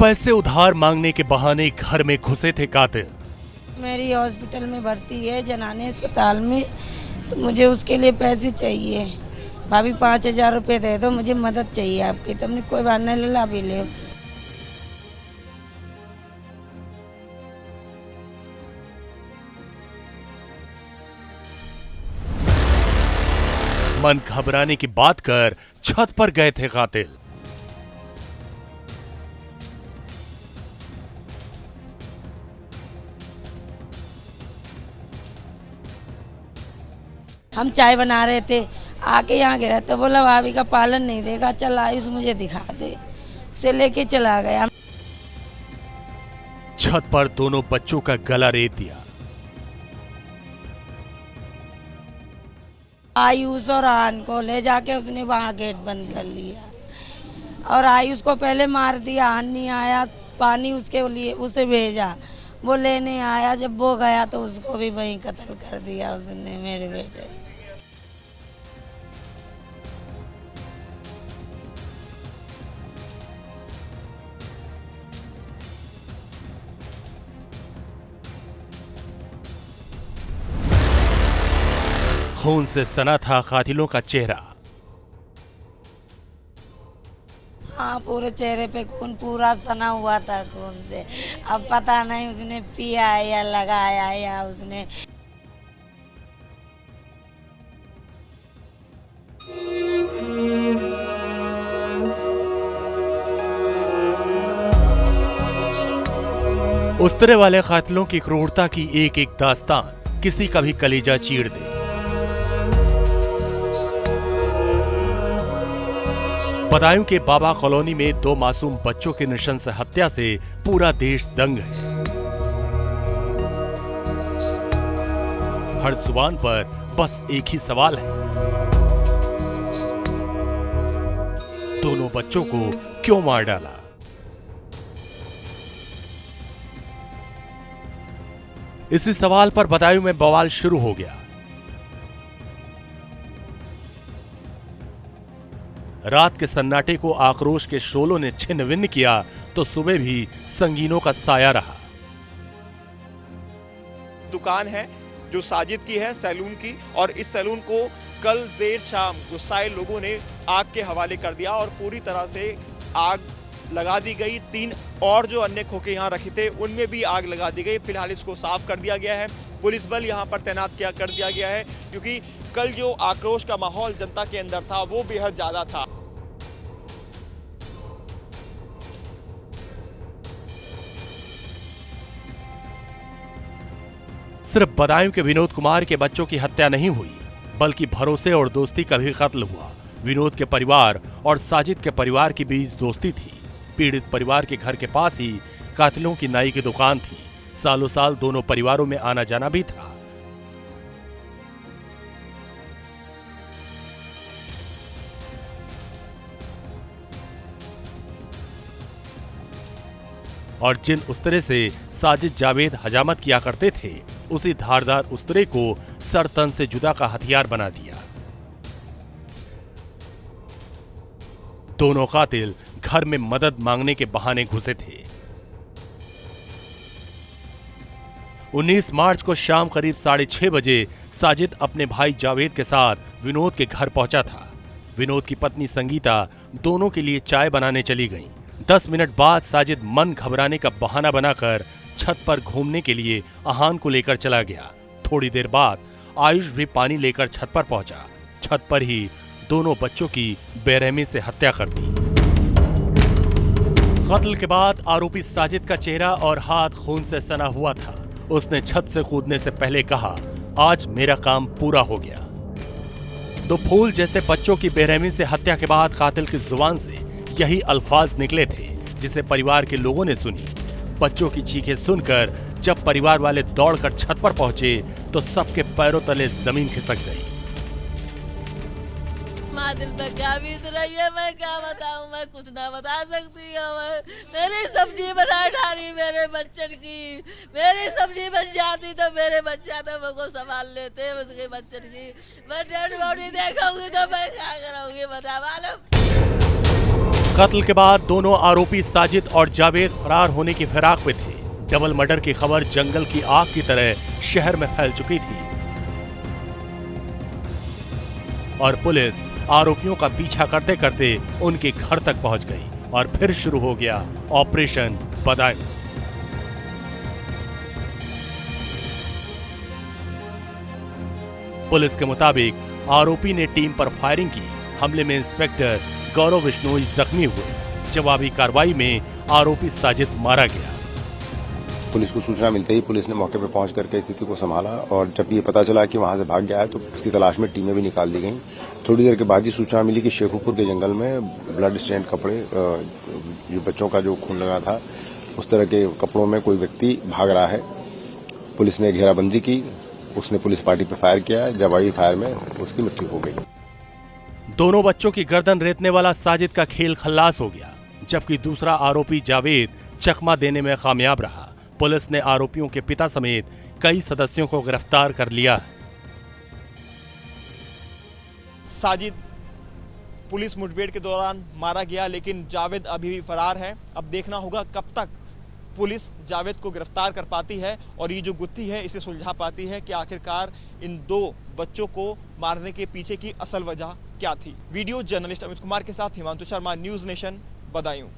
पैसे उधार मांगने के बहाने घर में घुसे थे कातिल। मेरी हॉस्पिटल में भर्ती है, जनानी अस्पताल में, तो मुझे उसके लिए पैसे चाहिए। भाभी 5,000 रुपये दे दो, मुझे मदद चाहिए आपकी। तुमने कोई बहाना ले ला भी ले। मन घबराने की बात कर छत पर गए थे कातिल। हम चाय बना रहे थे, आके यहाँ गिरा तो बोला भाभी का पालन नहीं देगा, चल आयुष मुझे दिखा दे। उसे लेके चला गया। छत पर दोनों बच्चों का गला रेत दिया। आयुष और आन को ले जाके उसने वहाँ गेट बंद कर लिया और आयुष को पहले मार दिया। आन नहीं आया, पानी उसके लिए उसे भेजा, वो लेने आया। जब वो गया तो उसको भी वहीं कत्ल कर दिया उसने, मेरे बेटे। खून से सना था कातिलों का चेहरा। हाँ, पूरे चेहरे पे खून पूरा सना हुआ था खून से। अब पता नहीं उसने पिया या लगाया या उसने। उस्तरे वाले कातिलों की क्रूरता की एक एक दास्तान किसी का भी कलेजा चीर दे। बदायूं के बाबा कॉलोनी में दो मासूम बच्चों की नृशंस हत्या से पूरा देश दंग है। हर जुबान पर बस एक ही सवाल है, दोनों बच्चों को क्यों मार डाला? इसी सवाल पर बदायूं में बवाल शुरू हो गया। रात के सन्नाटे को आक्रोश के शोलों ने छिन्न भिन्न किया तो सुबह भी संगीनों का साया रहा। दुकान है जो साजिद की है, सैलून की, और इस सैलून को कल देर शाम गुस्साए लोगों ने आग के हवाले कर दिया और पूरी तरह से आग लगा दी गई। 3 और जो अन्य खोखे यहाँ रखे थे उनमें भी आग लगा दी गई। फिलहाल इसको साफ कर दिया गया है, पुलिस बल यहाँ पर तैनात कर दिया गया है, क्योंकि कल जो आक्रोश का माहौल जनता के अंदर था वो बेहद ज्यादा था। सिर्फ बदायूं के विनोद कुमार के बच्चों की हत्या नहीं हुई, बल्कि भरोसे और दोस्ती का भी कत्ल हुआ। विनोद के परिवार और साजिद के परिवार के बीच दोस्ती थी। पीड़ित परिवार के घर के पास ही कातिलों की नाई की दुकान थी। सालों साल दोनों परिवारों में आना जाना भी था। और जिन उस्तरे से साजिद जावेद हजामत किया करते थे, उसी धारदार उस्तरे को सर तन से जुदा का हथियार बना दिया। दोनों कातिल घर में मदद मांगने के बहाने घुसे थे। 19 मार्च को शाम करीब 6:30 बजे साजिद अपने भाई जावेद के साथ विनोद के घर पहुंचा था। विनोद की पत्नी संगीता दोनों के लिए चाय बनाने चली गईं। 10 मिनट बाद साजिद मन घबराने का बहाना बनाकर छत पर घूमने के लिए आहान को लेकर चला गया। थोड़ी देर बाद आयुष भी पानी लेकर छत पर पहुंचा। छत पर ही दोनों बच्चों की बेरहमी से हत्या कर दी। कत्ल के बाद आरोपी साजिद का चेहरा और हाथ खून से सना हुआ था। उसने छत से कूदने से पहले कहा, आज मेरा काम पूरा हो गया। 2 फूल जैसे बच्चों की बेरहमी से हत्या के बाद कातिल की जुबान से यही अल्फाज निकले थे, जिसे परिवार के लोगों ने सुनी। बच्चों की चीखें सुनकर जब परिवार वाले दौड़कर छत पर पहुंचे तो सबके पैरों तले जमीन खिसक गई। माँ दिल पे क्या बीत रही है, मैं क्या बताऊं, मैं कुछ ना बता सकती हूँ। मेरी सब्जी बना डाली मेरे बच्चन की, मेरी सब्जी बन जाती तो मेरे बच्चा तो मुझको संभाल लेते उसके बच्चन की। मैं डेड बॉडी देखूंगी तो मैं क्या करूंगी, बता मालूम। कत्ल के बाद दोनों आरोपी साजिद और जावेद फरार होने की फिराक में थे। डबल मर्डर की खबर जंगल की आग की तरह शहर में फैल चुकी थी और पुलिस आरोपियों का पीछा करते करते उनके घर तक पहुंच गई और फिर शुरू हो गया ऑपरेशन बदायूं। पुलिस के मुताबिक आरोपी ने टीम पर फायरिंग की। हमले में इंस्पेक्टर गौरव बिश्नोई जख्मी हुए। जवाबी कार्रवाई में आरोपी साजिद मारा गया। पुलिस को सूचना मिलते ही पुलिस ने मौके पर पहुंच करके स्थिति को संभाला और जब ये पता चला कि वहां से भाग गया है तो उसकी तलाश में टीमें भी निकाल दी गईं। थोड़ी देर के बाद ही सूचना मिली कि शेखुपुर के जंगल में ब्लड स्टेन कपड़े, जो बच्चों का जो खून लगा था उस तरह के कपड़ों में कोई व्यक्ति भाग रहा है। पुलिस ने घेराबंदी की, उसने पुलिस पार्टी पर फायर किया। जवाबी फायर में उसकी मृत्यु हो गई। दोनों बच्चों की गर्दन रेतने वाला साजिद का खेल खल्लास हो गया, जबकि दूसरा आरोपी जावेद चकमा देने में कामयाब रहा। पुलिस ने आरोपियों के पिता समेत कई सदस्यों को गिरफ्तार कर लिया। साजिद पुलिस मुठभेड़ के दौरान मारा गया, लेकिन जावेद अभी भी फरार है। अब देखना होगा कब तक पुलिस जावेद को गिरफ्तार कर पाती है और ये जो गुत्थी है इसे सुलझा पाती है कि आखिरकार इन दो बच्चों को मारने के पीछे की असल वजह क्या थी। वीडियो जर्नलिस्ट अमित कुमार के साथ हिमांशु शर्मा, न्यूज नेशन, बदायूं।